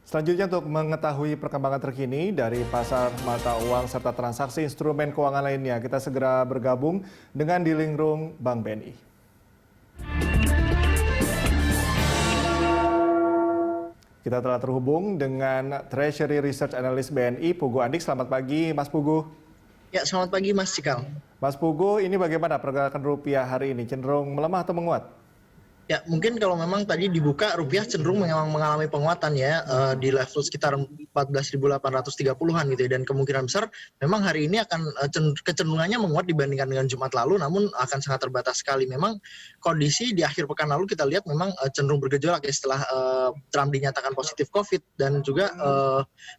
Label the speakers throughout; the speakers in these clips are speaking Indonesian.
Speaker 1: Selanjutnya untuk mengetahui perkembangan terkini dari pasar mata uang serta transaksi instrumen keuangan lainnya, kita segera bergabung dengan Dealing Room Bank BNI. Kita telah terhubung dengan Treasury Research Analyst BNI, Pugu Andik. Selamat pagi, Mas Pugu.
Speaker 2: Ya, selamat pagi Mas Cikal.
Speaker 1: Mas Pugu, ini bagaimana pergerakan rupiah hari ini? Cenderung melemah atau menguat?
Speaker 2: Ya, mungkin kalau memang tadi dibuka rupiah cenderung memang mengalami penguatan ya di level sekitar 14.830-an gitu ya, dan kemungkinan besar memang hari ini akan kecenderungannya menguat dibandingkan dengan Jumat lalu, namun akan sangat terbatas sekali. Memang kondisi di akhir pekan lalu kita lihat memang cenderung bergejolak ya setelah Trump dinyatakan positif COVID, dan juga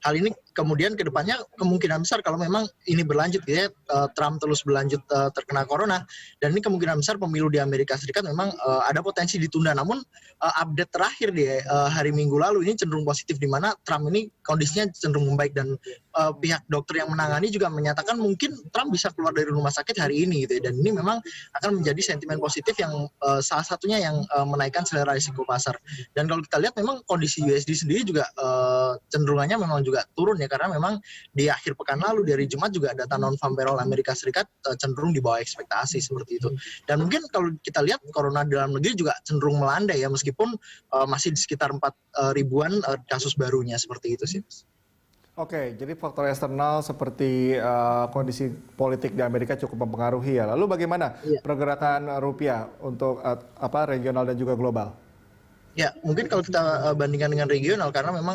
Speaker 2: hal ini kemudian ke depannya kemungkinan besar kalau memang ini berlanjut gitu ya, Trump terus berlanjut terkena corona, dan ini kemungkinan besar pemilu di Amerika Serikat memang ada potensi ditunda. Namun update terakhir di hari Minggu lalu ini cenderung positif, di mana Trump ini kondisinya cenderung membaik, dan pihak dokter yang menangani juga menyatakan mungkin Trump bisa keluar dari rumah sakit hari ini gitu ya. Dan ini memang akan menjadi sentimen positif yang salah satunya yang menaikkan selera risiko pasar. Dan kalau kita lihat memang kondisi USD sendiri juga cenderungannya memang juga turun ya, karena memang di akhir pekan lalu dari Jumat juga data non farm payroll Amerika Serikat cenderung di bawah ekspektasi seperti itu. Dan mungkin kalau kita lihat corona di dalam negeri juga cenderung melandai ya, meskipun masih di sekitar 4 ribuan kasus barunya seperti itu sih.
Speaker 1: Oke, jadi faktor eksternal seperti kondisi politik di Amerika cukup mempengaruhi ya. Lalu bagaimana pergerakan rupiah untuk regional dan juga global?
Speaker 2: Ya, mungkin kalau kita bandingkan dengan regional, karena memang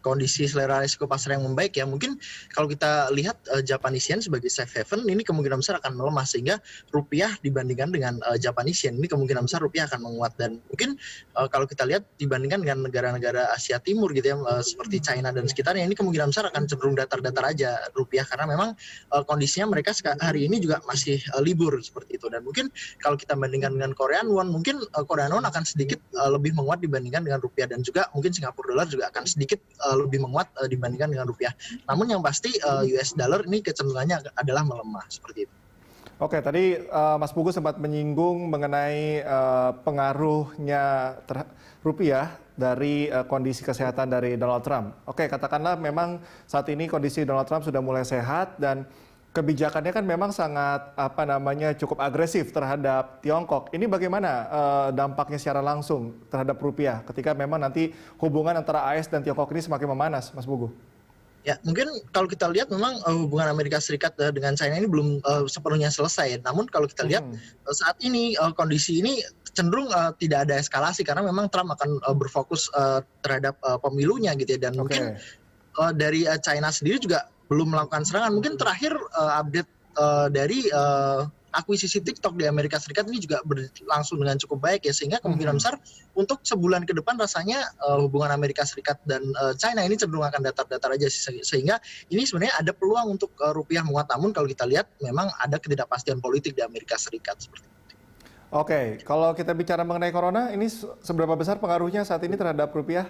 Speaker 2: kondisi selera risiko pasar yang membaik ya, mungkin kalau kita lihat Japanese yen sebagai safe haven ini kemungkinan besar akan melemah, sehingga rupiah dibandingkan dengan Japanese yen ini kemungkinan besar rupiah akan menguat. Dan mungkin kalau kita lihat dibandingkan dengan negara-negara Asia Timur gitu ya, seperti China dan sekitarnya, ini kemungkinan besar akan cenderung datar-datar aja rupiah, karena memang kondisinya mereka hari ini juga masih libur seperti itu. Dan mungkin kalau kita bandingkan dengan Korean won, mungkin Korean won akan sedikit lebih menguat dibandingkan dengan rupiah, dan juga mungkin Singapura dollar juga akan sedikit lebih menguat dibandingkan dengan rupiah. Namun yang pasti US dollar ini kecenderungannya adalah melemah seperti itu.
Speaker 1: Oke, tadi Mas Pugu sempat menyinggung mengenai pengaruhnya rupiah dari kondisi kesehatan dari Donald Trump. Oke, katakanlah memang saat ini kondisi Donald Trump sudah mulai sehat dan kebijakannya kan memang sangat cukup agresif terhadap Tiongkok. Ini bagaimana dampaknya secara langsung terhadap rupiah ketika memang nanti hubungan antara AS dan Tiongkok ini semakin memanas, Mas Pugu?
Speaker 2: Ya, mungkin kalau kita lihat memang hubungan Amerika Serikat dengan China ini belum sepenuhnya selesai. Namun kalau kita lihat saat ini kondisi ini cenderung tidak ada eskalasi, karena memang Trump akan berfokus terhadap pemilunya gitu ya. Dan mungkin dari China sendiri juga belum melakukan serangan. Mungkin terakhir update dari akuisisi TikTok di Amerika Serikat ini juga berlangsung dengan cukup baik ya, sehingga kemungkinan besar untuk sebulan ke depan rasanya hubungan Amerika Serikat dan China ini cenderung akan datar-datar aja, sehingga ini sebenarnya ada peluang untuk rupiah menguat. Namun kalau kita lihat memang ada ketidakpastian politik di Amerika Serikat seperti itu.
Speaker 1: Oke, kalau kita bicara mengenai corona, ini seberapa besar pengaruhnya saat ini terhadap rupiah?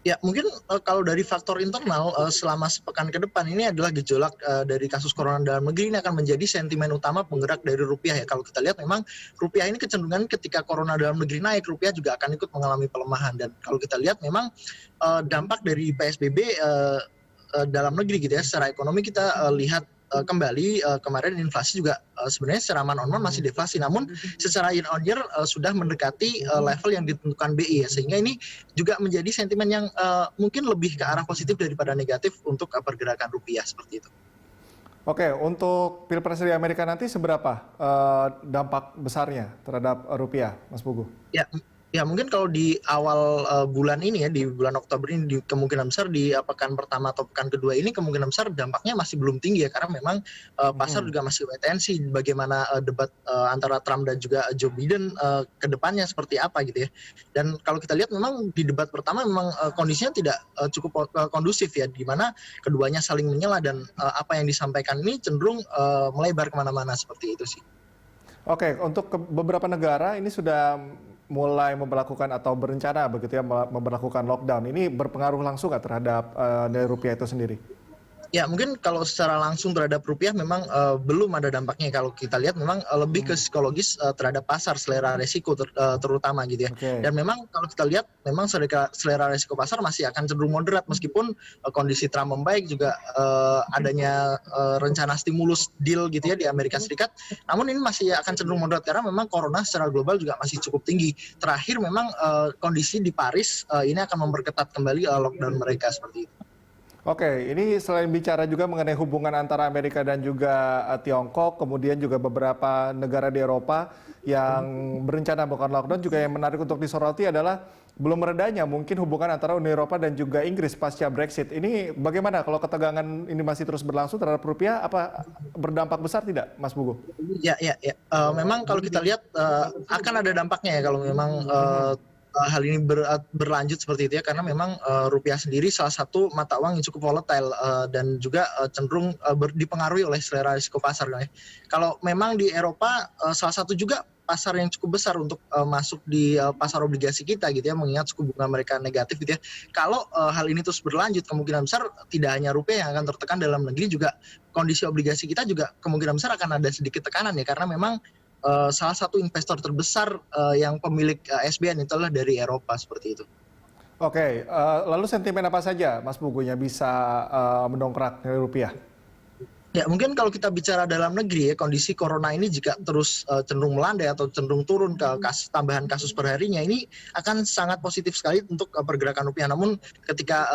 Speaker 2: Ya, mungkin kalau dari faktor internal selama sepekan ke depan ini adalah gejolak dari kasus corona dalam negeri, ini akan menjadi sentimen utama penggerak dari rupiah ya. Kalau kita lihat memang rupiah ini kecenderungan ketika corona dalam negeri naik, rupiah juga akan ikut mengalami pelemahan. Dan kalau kita lihat memang dampak dari PSBB dalam negeri gitu ya, secara ekonomi kita lihat kembali kemarin inflasi juga sebenarnya secara month-on-month masih deflasi, namun secara year-on-year sudah mendekati level yang ditentukan BI ya, sehingga ini juga menjadi sentimen yang mungkin lebih ke arah positif daripada negatif untuk pergerakan rupiah seperti itu.
Speaker 1: Oke, untuk Pilpres di Amerika nanti seberapa dampak besarnya terhadap rupiah, Mas Pugu?
Speaker 2: Ya, mungkin kalau di awal bulan ini ya, di bulan Oktober ini kemungkinan besar di pekan pertama atau pekan kedua ini kemungkinan besar dampaknya masih belum tinggi ya, karena memang pasar juga masih wait and see bagaimana debat antara Trump dan juga Joe Biden ke depannya seperti apa gitu ya. Dan kalau kita lihat memang di debat pertama memang kondisinya tidak cukup kondusif ya, di mana keduanya saling menyela, dan apa yang disampaikan ini cenderung melebar kemana-mana seperti itu sih.
Speaker 1: Oke, untuk beberapa negara ini sudah mulai memperlakukan atau berencana begitu ya memperlakukan lockdown. Ini berpengaruh langsung nggak terhadap nilai rupiah itu sendiri?
Speaker 2: Ya, mungkin kalau secara langsung terhadap rupiah memang belum ada dampaknya. Kalau kita lihat memang lebih ke psikologis terhadap pasar selera resiko terutama gitu ya.
Speaker 1: Oke.
Speaker 2: Dan memang kalau kita lihat memang selera resiko pasar masih akan cenderung moderat meskipun kondisi Trump membaik juga adanya rencana stimulus deal gitu ya di Amerika Serikat. Namun ini masih akan cenderung moderat karena memang corona secara global juga masih cukup tinggi. Terakhir memang kondisi di Paris ini akan memperketat kembali lockdown mereka seperti itu.
Speaker 1: Oke, ini selain bicara juga mengenai hubungan antara Amerika dan juga Tiongkok, kemudian juga beberapa negara di Eropa yang berencana melakukan lockdown, juga yang menarik untuk disoroti adalah belum meredanya mungkin hubungan antara Uni Eropa dan juga Inggris pasca Brexit. Ini bagaimana kalau ketegangan ini masih terus berlangsung terhadap rupiah, apa berdampak besar tidak, Mas Pugu?
Speaker 2: Ya, ya, ya. Memang kalau kita lihat akan ada dampaknya ya kalau memang hal ini berlanjut seperti itu ya, karena memang rupiah sendiri salah satu mata uang yang cukup volatile dan juga cenderung dipengaruhi oleh selera risiko pasar. Kalau memang di Eropa salah satu juga pasar yang cukup besar untuk masuk di pasar obligasi kita gitu ya, mengingat suku bunga mereka negatif gitu ya. Kalau hal ini terus berlanjut, kemungkinan besar tidak hanya rupiah yang akan tertekan, dalam negeri juga kondisi obligasi kita juga kemungkinan besar akan ada sedikit tekanan ya, karena memang salah satu investor terbesar yang pemilik SBN itu adalah dari Eropa seperti itu.
Speaker 1: Oke, lalu sentimen apa saja, Mas Pugu, yang bisa mendongkrak nilai rupiah?
Speaker 2: Ya, mungkin kalau kita bicara dalam negeri ya, kondisi corona ini jika terus cenderung melandai atau cenderung turun ke tambahan kasus perharinya, ini akan sangat positif sekali untuk pergerakan rupiah. Namun ketika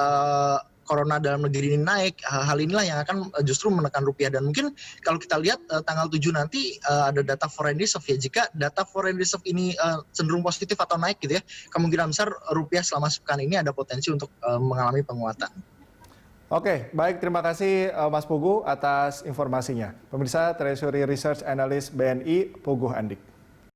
Speaker 2: corona dalam negeri ini naik, hal inilah yang akan justru menekan rupiah. Dan mungkin kalau kita lihat tanggal 7 nanti ada data foreign reserve ya, jika data foreign reserve ini cenderung positif atau naik gitu ya, kemungkinan besar rupiah selama sepekan ini ada potensi untuk mengalami penguatan.
Speaker 1: Oke, baik, terima kasih Mas Pugu atas informasinya. Pemirsa, Treasury Research Analyst BNI, Pugu Andik.